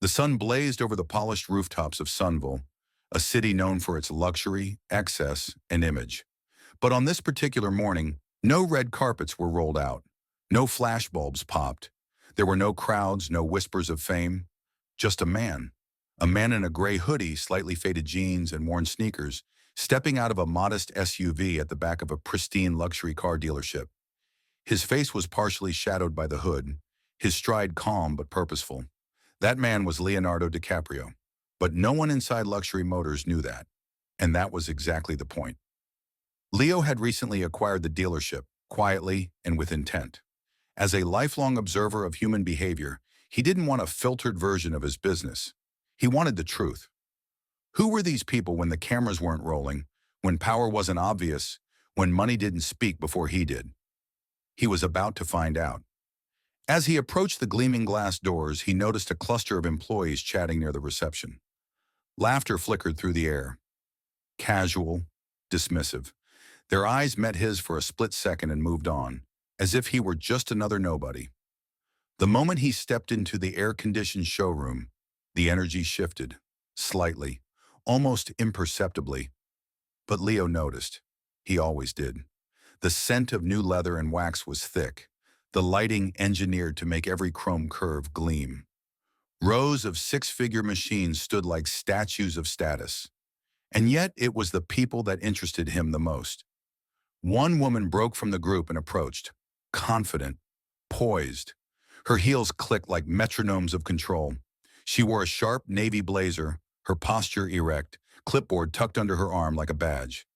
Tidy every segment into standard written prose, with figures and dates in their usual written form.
The sun blazed over the polished rooftops of Sunville, a city known for its luxury, excess, and image. But on this particular morning, no red carpets were rolled out. No flashbulbs popped. There were no crowds, no whispers of fame. Just a man. A man in a gray hoodie, slightly faded jeans, and worn sneakers, stepping out of a modest SUV at the back of a pristine luxury car dealership. His face was partially shadowed by the hood, his stride calm but purposeful. That man was Leonardo DiCaprio. But no one inside Luxury Motors knew that. And that was exactly the point. Leo had recently acquired the dealership, quietly and with intent. As a lifelong observer of human behavior, he didn't want a filtered version of his business. He wanted the truth. Who were these people when the cameras weren't rolling, when power wasn't obvious, when money didn't speak before he did? He was about to find out. As he approached the gleaming glass doors, he noticed a cluster of employees chatting near the reception. Laughter flickered through the air. Casual, dismissive. Their eyes met his for a split second and moved on, as if he were just another nobody. The moment he stepped into the air-conditioned showroom, the energy shifted, slightly, almost imperceptibly. But Leo noticed. He always did. The scent of new leather and wax was thick, the lighting engineered to make every chrome curve gleam. Rows of six-figure machines stood like statues of status. And yet it was the people that interested him the most. One woman broke from the group and approached, confident, poised. Her heels clicked like metronomes of control. She wore a sharp navy blazer, her posture erect, clipboard tucked under her arm like a badge.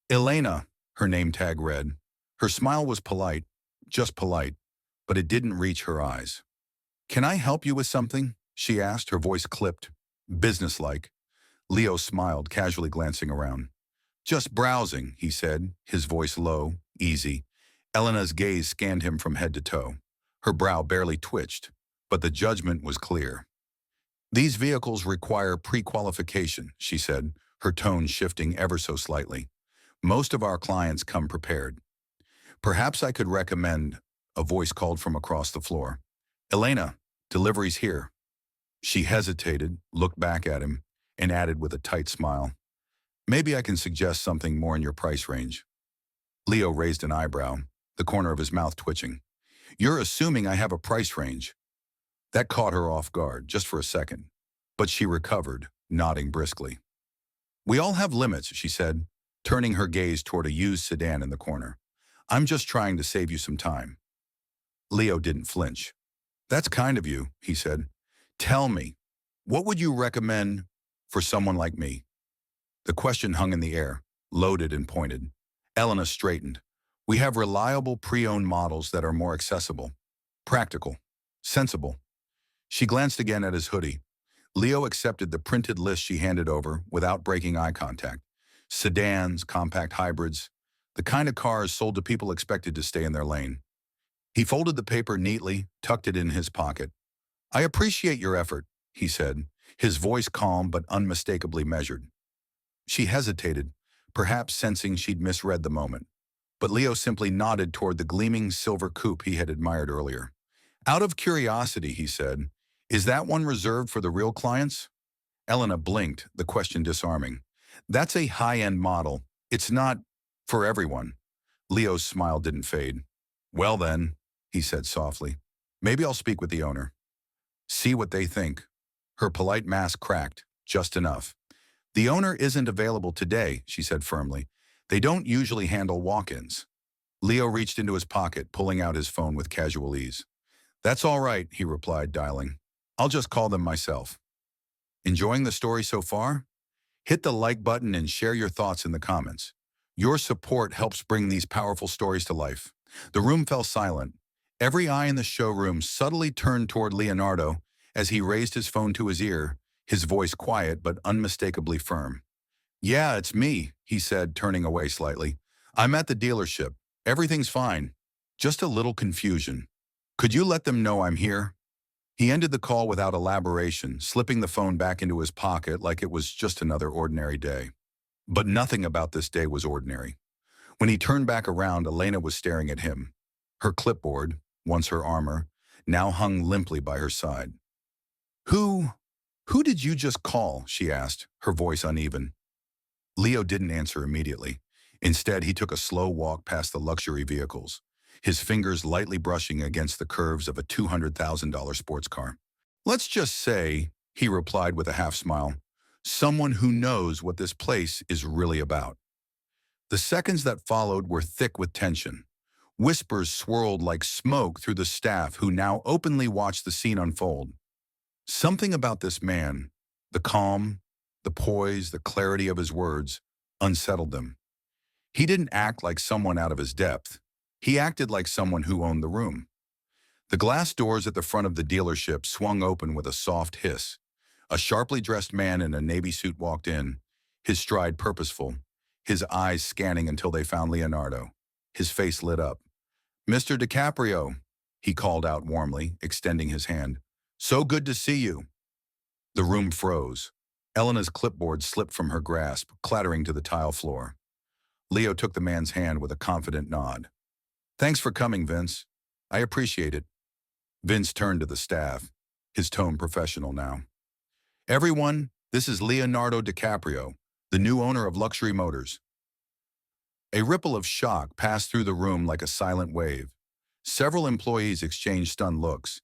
Elena, her name tag read. Her smile was polite, just polite, but it didn't reach her eyes. "Can I help you with something?" she asked, her voice clipped, businesslike. Leo smiled, casually glancing around. "Just browsing," he said, his voice low, easy. Elena's gaze scanned him from head to toe. Her brow barely twitched, but the judgment was clear. "These vehicles require pre-qualification," she said, her tone shifting ever so slightly. "Most of our clients come prepared. Perhaps I could recommend," a voice called from across the floor. "Elena, delivery's here." She hesitated, looked back at him, and added with a tight smile, "Maybe I can suggest something more in your price range." Leo raised an eyebrow, the corner of his mouth twitching. "You're assuming I have a price range." That caught her off guard, just for a second. But she recovered, nodding briskly. "We all have limits," she said, turning her gaze toward a used sedan in the corner. "I'm just trying to save you some time." Leo didn't flinch. "That's kind of you," he said. "Tell me, what would you recommend for someone like me?" The question hung in the air, loaded and pointed. Elena straightened. "We have reliable pre-owned models that are more accessible, practical, sensible." She glanced again at his hoodie. Leo accepted the printed list she handed over without breaking eye contact. Sedans, compact hybrids, the kind of cars sold to people expected to stay in their lane. He folded the paper neatly, tucked it in his pocket. "I appreciate your effort," he said, his voice calm but unmistakably measured. She hesitated, perhaps sensing she'd misread the moment. But Leo simply nodded toward the gleaming silver coupe he had admired earlier. "Out of curiosity," he said, "is that one reserved for the real clients?" Elena blinked, the question disarming. "That's a high-end model. It's not for everyone." Leo's smile didn't fade. "Well then," he said softly, "maybe I'll speak with the owner. See what they think." Her polite mask cracked, just enough. "The owner isn't available today," she said firmly. "They don't usually handle walk-ins." Leo reached into his pocket, pulling out his phone with casual ease. "That's all right," he replied, dialing. "I'll just call them myself." Enjoying the story so far? Hit the like button and share your thoughts in the comments. Your support helps bring these powerful stories to life. The room fell silent. Every eye in the showroom subtly turned toward Leonardo as he raised his phone to his ear, his voice quiet but unmistakably firm. "Yeah, it's me," he said, turning away slightly. "I'm at the dealership. Everything's fine. Just a little confusion. Could you let them know I'm here?" He ended the call without elaboration, slipping the phone back into his pocket like it was just another ordinary day. But nothing about this day was ordinary. When he turned back around, Elena was staring at him. Her clipboard, once her armor, now hung limply by her side. "Who Who did you just call? She asked, her voice uneven. Leo didn't answer immediately. Instead, he took a slow walk past the luxury vehicles, his fingers lightly brushing against the curves of a $200,000 sports car. Let's just say, he replied with a half smile, someone who knows what this place is really about. The seconds that followed were thick with tension. Whispers swirled like smoke through the staff who now openly watched the scene unfold. Something about this man, the calm, the poise, the clarity of his words, unsettled them. He didn't act like someone out of his depth. He acted like someone who owned the room. The glass doors at the front of the dealership swung open with a soft hiss. A sharply dressed man in a navy suit walked in, his stride purposeful, his eyes scanning until they found Leonardo. His face lit up. "Mr. DiCaprio," he called out warmly, extending his hand. "So good to see you." The room froze. Elena's clipboard slipped from her grasp, clattering to the tile floor. Leo took the man's hand with a confident nod. "Thanks for coming, Vince. I appreciate it." Vince turned to the staff, his tone professional now. "Everyone, this is Leonardo DiCaprio, the new owner of Luxury Motors." A ripple of shock passed through the room like a silent wave. Several employees exchanged stunned looks.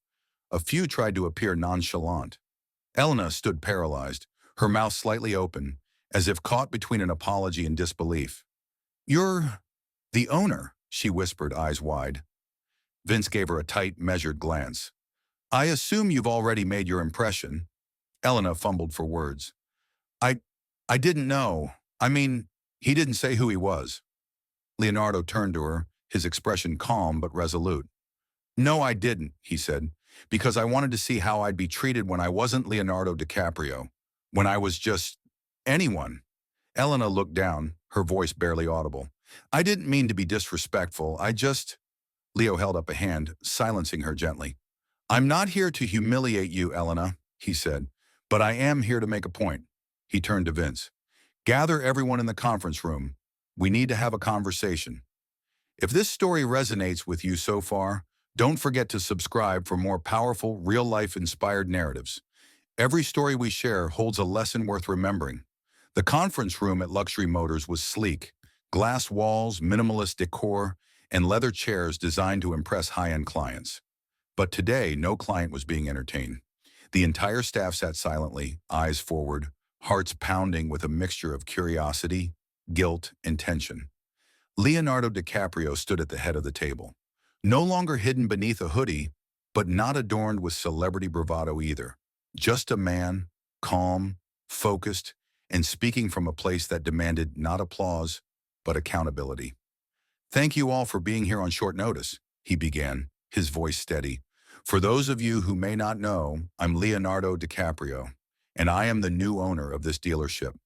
A few tried to appear nonchalant. Elena stood paralyzed, her mouth slightly open, as if caught between an apology and disbelief. "You're the owner," she whispered, eyes wide. Vince gave her a tight, measured glance. "I assume you've already made your impression." Elena fumbled for words. I didn't know. I mean, he didn't say who he was." Leonardo turned to her, his expression calm but resolute. "No, I didn't," he said, "because I wanted to see how I'd be treated when I wasn't Leonardo DiCaprio, when I was just anyone." Elena looked down, her voice barely audible. "I didn't mean to be disrespectful, I just—" Leo held up a hand, silencing her gently. "I'm not here to humiliate you, Elena," he said, "but I am here to make a point." He turned to Vince. "Gather everyone in the conference room. We need to have a conversation. If this story resonates with you so far, don't forget to subscribe for more powerful, real-life inspired narratives. Every story we share holds a lesson worth remembering." The conference room at Luxury Motors was sleek. Glass walls, minimalist decor, and leather chairs designed to impress high-end clients. But today, no client was being entertained. The entire staff sat silently, eyes forward, hearts pounding with a mixture of curiosity, guilt, and tension. Leonardo DiCaprio stood at the head of the table, no longer hidden beneath a hoodie, but not adorned with celebrity bravado either. Just a man, calm, focused, and speaking from a place that demanded not applause, but accountability. "Thank you all for being here on short notice," he began, his voice steady. "For those of you who may not know, I'm Leonardo DiCaprio, and I am the new owner of this dealership."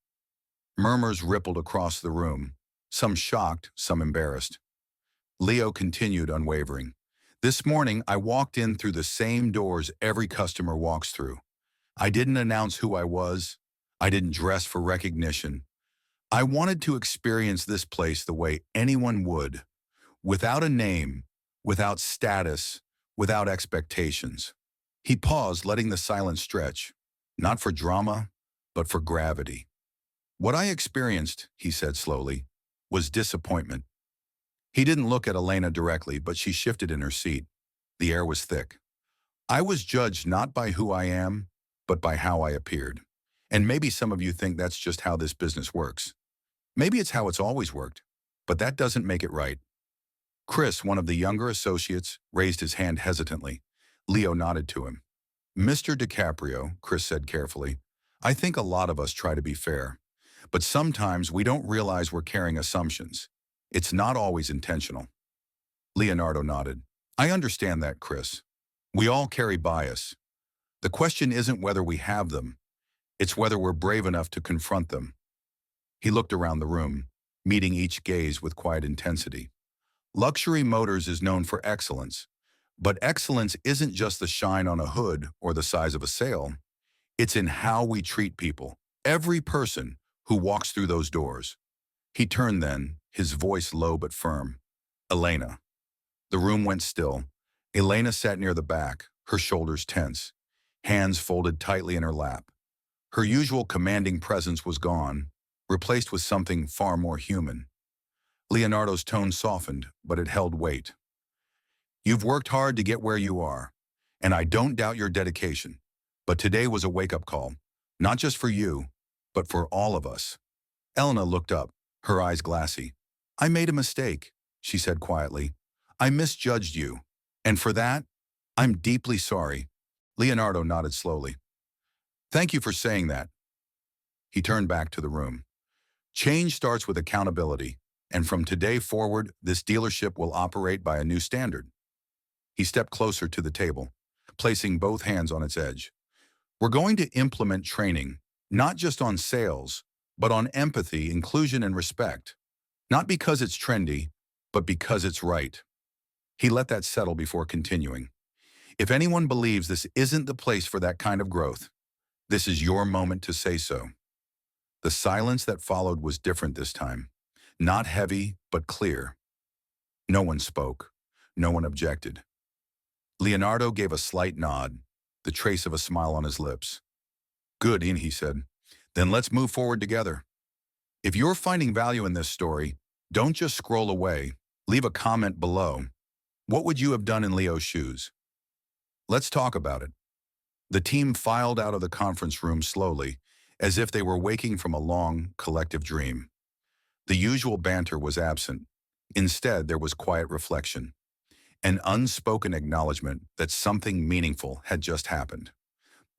Murmurs rippled across the room, some shocked, some embarrassed. Leo continued unwavering. "This morning, I walked in through the same doors every customer walks through. I didn't announce who I was. I didn't dress for recognition. I wanted to experience this place the way anyone would, without a name, without status, without expectations." He paused, letting the silence stretch, not for drama, but for gravity. "What I experienced," he said slowly, "was disappointment." He didn't look at Elena directly, but she shifted in her seat. The air was thick. "I was judged not by who I am, but by how I appeared. And maybe some of you think that's just how this business works. Maybe it's how it's always worked, but that doesn't make it right." Chris, one of the younger associates, raised his hand hesitantly. Leo nodded to him. "Mr. DiCaprio," Chris said carefully, "I think a lot of us try to be fair, but sometimes we don't realize we're carrying assumptions. It's not always intentional." Leonardo nodded. "I understand that, Chris. We all carry bias. The question isn't whether we have them, it's whether we're brave enough to confront them." He looked around the room, meeting each gaze with quiet intensity. Luxury Motors is known for excellence, but excellence isn't just the shine on a hood or the size of a sale. It's in how we treat people, every person who walks through those doors. He turned then, his voice low but firm. "Elena." The room went still. Elena sat near the back, her shoulders tense, hands folded tightly in her lap. Her usual commanding presence was gone, replaced with something far more human. Leonardo's tone softened, but it held weight. You've worked hard to get where you are, and I don't doubt your dedication. But today was a wake-up call, not just for you, but for all of us. Elena looked up, her eyes glassy. I made a mistake, she said quietly. I misjudged you, and for that, I'm deeply sorry. Leonardo nodded slowly. Thank you for saying that. He turned back to the room. Change starts with accountability, and from today forward, this dealership will operate by a new standard. He stepped closer to the table, placing both hands on its edge. We're going to implement training, not just on sales, but on empathy, inclusion, and respect. Not because it's trendy, but because it's right. He let that settle before continuing. If anyone believes this isn't the place for that kind of growth, this is your moment to say so. The silence that followed was different this time. Not heavy, but clear. No one spoke. No one objected. Leonardo gave a slight nod, the trace of a smile on his lips. Good, Ian, he said. Then let's move forward together. If you're finding value in this story, don't just scroll away. Leave a comment below. What would you have done in Leo's shoes? Let's talk about it. The team filed out of the conference room slowly, as if they were waking from a long, collective dream. The usual banter was absent. Instead, there was quiet reflection, an unspoken acknowledgement that something meaningful had just happened.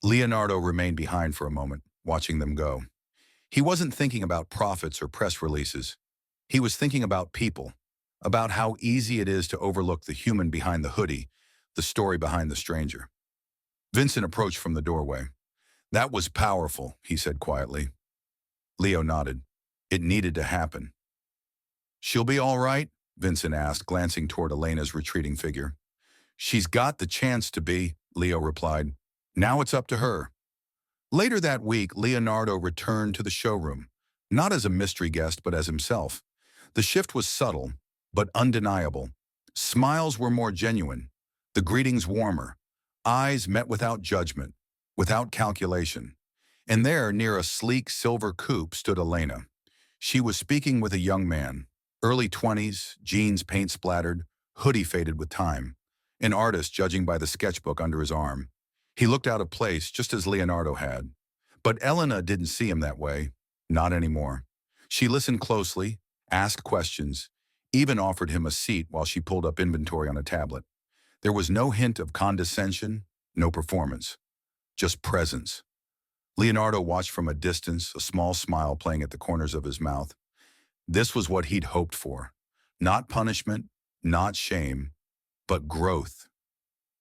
Leonardo remained behind for a moment, watching them go. He wasn't thinking about profits or press releases. He was thinking about people, about how easy it is to overlook the human behind the hoodie, the story behind the stranger. Vincent approached from the doorway. That was powerful, he said quietly. Leo nodded. It needed to happen. She'll be all right? Vincent asked, glancing toward Elena's retreating figure. She's got the chance to be, Leo replied. Now it's up to her. Later that week, Leonardo returned to the showroom, not as a mystery guest, but as himself. The shift was subtle, but undeniable. Smiles were more genuine, the greetings warmer, eyes met without judgment, without calculation. And there, near a sleek silver coupe, stood Elena. She was speaking with a young man, early 20s, jeans paint-splattered, hoodie faded with time, an artist judging by the sketchbook under his arm. He looked out of place, just as Leonardo had. But Elena didn't see him that way, not anymore. She listened closely, asked questions, even offered him a seat while she pulled up inventory on a tablet. There was no hint of condescension, no performance, just presence. Leonardo watched from a distance, a small smile playing at the corners of his mouth. This was what he'd hoped for. Not punishment, not shame, but growth.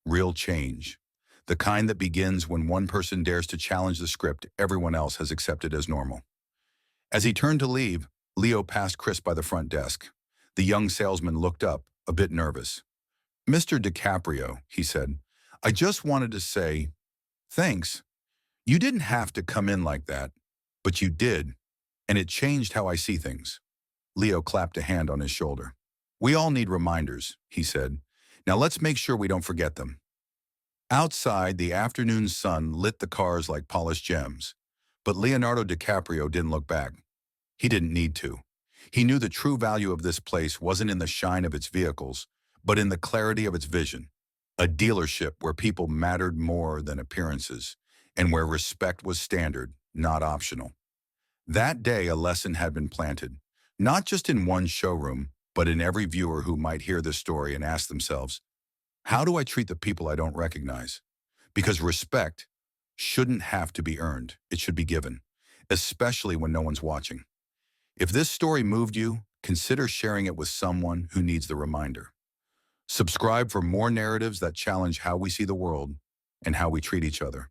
Real change. The kind that begins when one person dares to challenge the script everyone else has accepted as normal. As he turned to leave, Leo passed Chris by the front desk. The young salesman looked up, a bit nervous. Mr. DiCaprio, he said, I just wanted to say, thanks. You didn't have to come in like that, but you did, and it changed how I see things. Leo clapped a hand on his shoulder. We all need reminders, he said. Now let's make sure we don't forget them. Outside, the afternoon sun lit the cars like polished gems, but Leonardo DiCaprio didn't look back. He didn't need to. He knew the true value of this place wasn't in the shine of its vehicles, but in the clarity of its vision. A dealership where people mattered more than appearances, and where respect was standard, not optional. That day, a lesson had been planted, not just in one showroom, but in every viewer who might hear this story and ask themselves, how do I treat the people I don't recognize? Because respect shouldn't have to be earned. It should be given, especially when no one's watching. If this story moved you, consider sharing it with someone who needs the reminder. Subscribe for more narratives that challenge how we see the world and how we treat each other.